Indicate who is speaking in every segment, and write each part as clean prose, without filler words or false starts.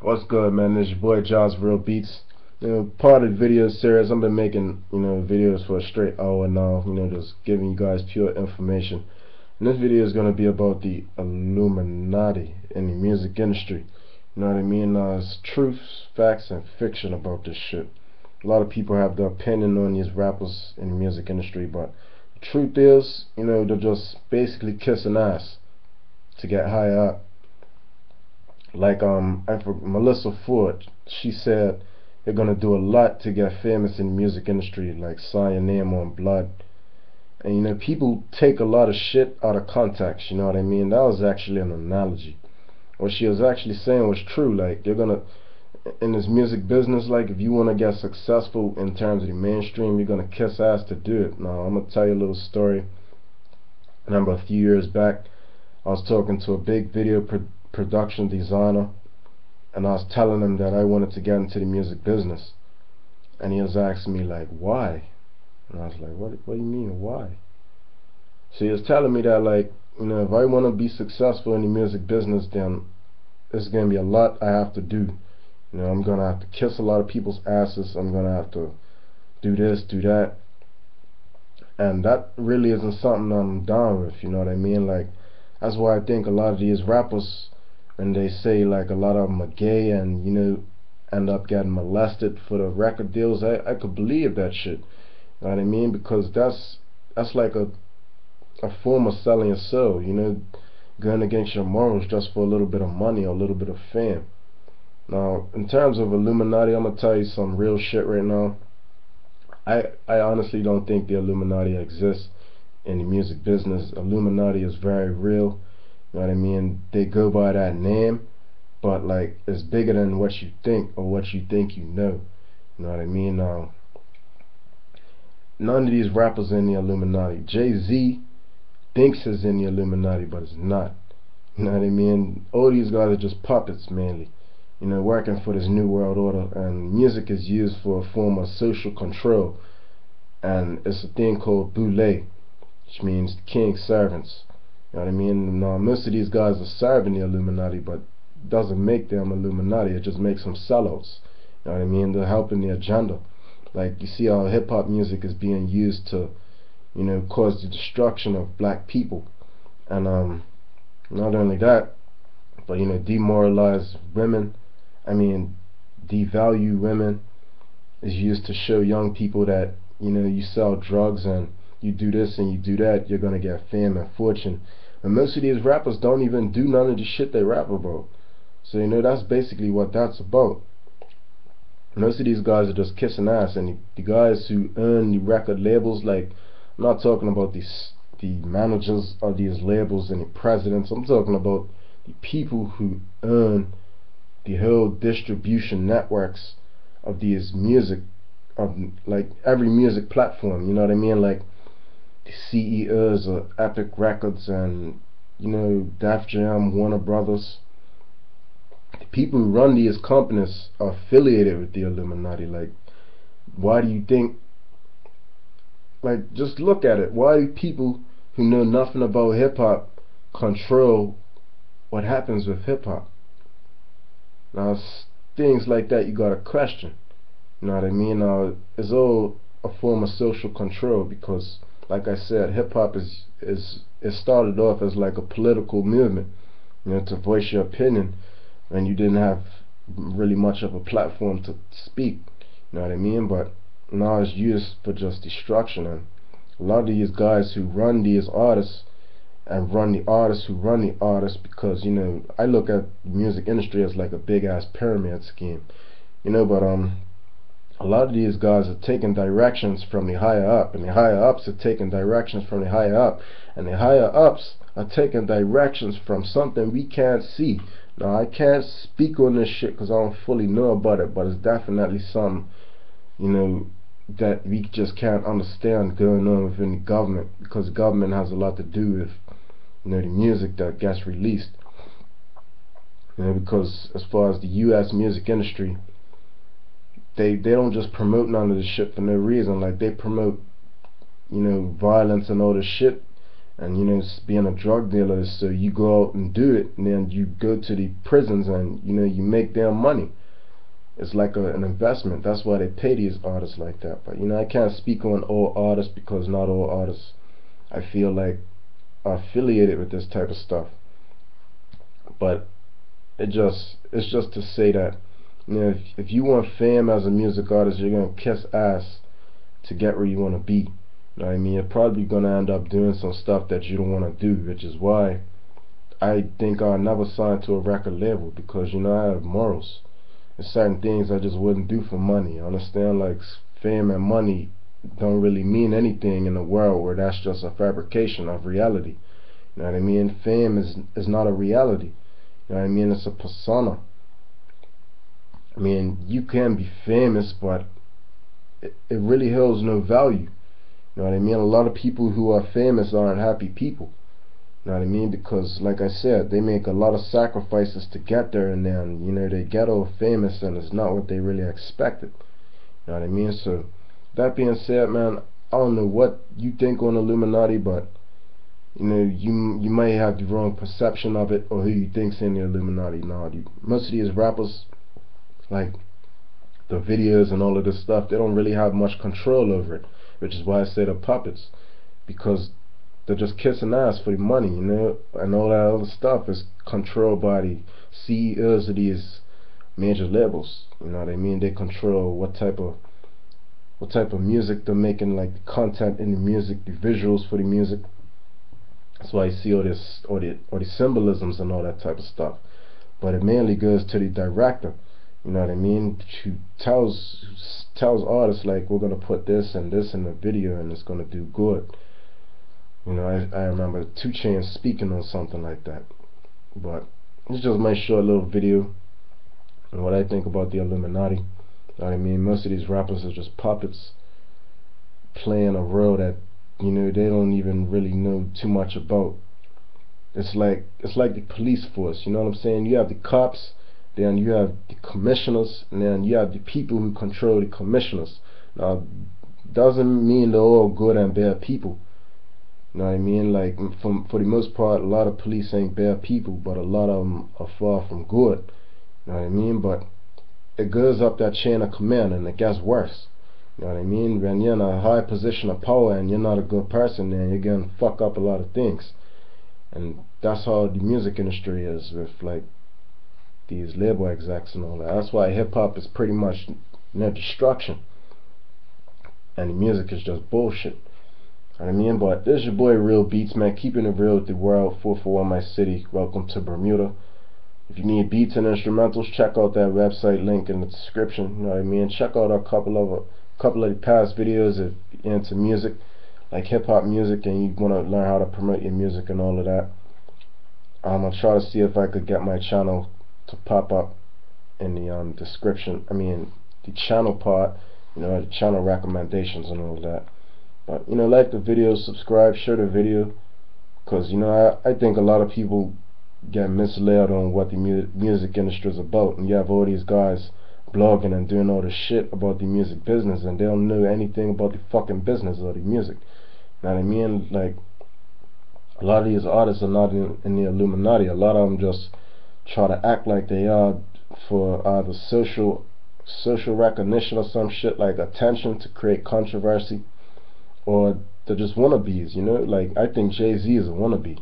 Speaker 1: What's good, man? This your boy John's Real Beats. Part of the video series, I've been making, videos for a straight hour now, just giving you guys pure information. And this video is going to be about the Illuminati in the music industry. You know what I mean? There's truths, facts, and fiction about this shit. A lot of people have their opinion on these rappers in the music industry, but the truth is, they're just basically kissing ass to get higher up. Like Melissa Ford, she said they're gonna do a lot to get famous in the music industry, like sign your name on blood. And people take a lot of shit out of context, you know what I mean? That was actually an analogy. What she was actually saying was true. Like, you're gonna, in this music business, like, if you wanna get successful in terms of the mainstream, you're gonna kiss ass to do it. Now, I'm gonna tell you a little story. I remember a few years back, I was talking to a big video production designer, and I was telling him that I wanted to get into the music business, and he was asking me like, why? And I was like, what do you mean why? So he was telling me that, like, if I want to be successful in the music business, then there's going to be a lot I have to do. I'm going to have to kiss a lot of people's asses, I'm going to have to do this, do that, and that really isn't something I'm down with, you know what I mean? Like, that's why I think a lot of these rappers, and they say like a lot of them are gay and end up getting molested for the record deals, I could believe that shit. You know what I mean? Because that's like a form of selling your soul, going against your morals just for a little bit of money or a little bit of fame. Now, in terms of Illuminati, I'm gonna tell you some real shit right now. I honestly don't think the Illuminati exists in the music business. Illuminati is very real. You know what I mean? They go by that name, but like, it's bigger than what you think or what you think you know. You know what I mean? Now, none of these rappers in the Illuminati. Jay-Z thinks he's in the Illuminati, but it's not. You know what I mean? All these guys are just puppets mainly, working for this new world order, and music is used for a form of social control, and it's a thing called boule, which means king's servants. You know what I mean? Now, most of these guys are serving the Illuminati, but it doesn't make them Illuminati, it just makes them sellouts. You know what I mean? They're helping the agenda. Like, you see how hip-hop music is being used to, cause the destruction of black people. And not only that, but demoralize women. I mean, devalue women. Is used to show young people that, you sell drugs and you do this and you do that, you're gonna get fame and fortune. And most of these rappers don't even do none of the shit they rap about. So that's basically what that's about. Most of these guys are just kissing ass, and the guys who earn the record labels, like, I'm not talking about the managers of these labels and the presidents. I'm talking about the people who earn the whole distribution networks of these music, of like every music platform. You know what I mean? Like, the CEOs of Epic Records and Def Jam, Warner Brothers. The people who run these companies are affiliated with the Illuminati. Like, why do you think? Like, just look at it. Why do people who know nothing about hip hop control what happens with hip hop? Now, things like that you gotta question. You know what I mean? Now, it's all a form of social control, because, like I said, hip hop it started off as like a political movement, to voice your opinion, and you didn't have really much of a platform to speak. You know what I mean? But now it's used for just destruction, and a lot of these guys who run these artists and run the artists who run the artists, because I look at the music industry as like a big ass pyramid scheme, but a lot of these guys are taking directions from the higher up, and the higher ups are taking directions from the higher up, and the higher ups are taking directions from something we can't see. Now, I can't speak on this shit because I don't fully know about it, but it's definitely something, that we just can't understand going on within the government, because the government has a lot to do with, the music that gets released. Because as far as the US music industry, they don't just promote none of this shit for no reason. Like, they promote, violence and all this shit, And being a drug dealer is so you go out and do it, and then you go to the prisons, and you make their money. It's like an investment. That's why they pay these artists like that. But I can't speak on all artists, because not all artists, I feel like, are affiliated with this type of stuff. But it's just to say that if you want fame as a music artist, you're gonna kiss ass to get where you want to be. You know what I mean? You're probably gonna end up doing some stuff that you don't want to do, which is why I think I'll never sign to a record label, because I have morals. There's certain things I just wouldn't do for money. Understand? Like, fame and money don't really mean anything in a world where that's just a fabrication of reality. You know what I mean? Fame is not a reality. You know what I mean? It's a persona. I mean, you can be famous, but it really holds no value. You know what I mean? A lot of people who are famous aren't happy people. You know what I mean? Because, like I said, they make a lot of sacrifices to get there, and then they get all famous and it's not what they really expected. You know what I mean? So that being said, man, I don't know what you think on Illuminati, but you might have the wrong perception of it, or who you think's in the Illuminati. Now, most of these rappers, like the videos and all of this stuff, they don't really have much control over it, which is why I say they're puppets, because they're just kissing ass for the money, and all that other stuff is controlled by the CEOs of these major labels. You know what I mean? They control what type of music they're making, like the content in the music, the visuals for the music. That's why you see all the symbolisms and all that type of stuff. But it mainly goes to the director. You know what I mean? Who tells artists, like, we're gonna put this and this in the video, and it's gonna do good. I remember 2 Chainz speaking on something like that. But it's just my short little video and what I think about the Illuminati. You know what I mean? Most of these rappers are just puppets playing a role that they don't even really know too much about. It's like the police force. You know what I'm saying? You have the cops, then you have the commissioners, and then you have the people who control the commissioners. Now, doesn't mean they're all good and bad people. You know what I mean? Like, for the most part, a lot of police ain't bad people, but a lot of them are far from good. You know what I mean? But it goes up that chain of command, and it gets worse. You know what I mean? When you're in a high position of power and you're not a good person, then you're gonna fuck up a lot of things. And that's how the music industry is with, like, these label execs and all that. That's why hip-hop is pretty much destruction, and the music is just bullshit. You know what I mean? But this is your boy Real Beats, man, keeping it real with the world. 441 my city. Welcome to Bermuda. If you need beats and instrumentals, check out that website, link in the description. You know what I mean? Check out a couple of the past videos if you're into music, like hip-hop music, and you want to learn how to promote your music and all of that. I'm gonna try to see if I could get my channel to pop up in the description. I mean, the channel part, the channel recommendations and all of that. But like the video, subscribe, share the video, because I think a lot of people get misled on what the music industry is about, and you have all these guys blogging and doing all this shit about the music business, and they don't know anything about the fucking business of the music. You know what I mean? Like, a lot of these artists are not in the Illuminati. A lot of them just try to act like they are for either social recognition or some shit, like attention to create controversy, or they're just wannabes. Like, I think Jay-Z is a wannabe.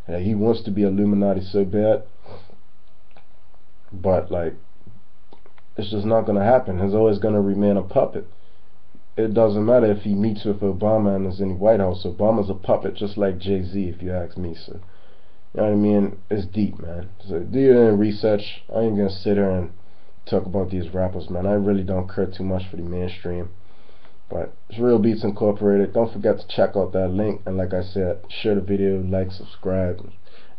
Speaker 1: He wants to be Illuminati so bad, but like, it's just not gonna happen. He's always gonna remain a puppet. It doesn't matter if he meets with Obama and is in the White House. Obama's a puppet just like Jay-Z, if you ask me. So, you know what I mean? It's deep, man. So do your own research. I ain't gonna sit here and talk about these rappers, man. I really don't care too much for the mainstream. But it's Real Beats Incorporated. Don't forget to check out that link, and like I said, share the video, like, subscribe,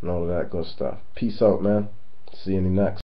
Speaker 1: and all of that good stuff. Peace out, man. See you in the next.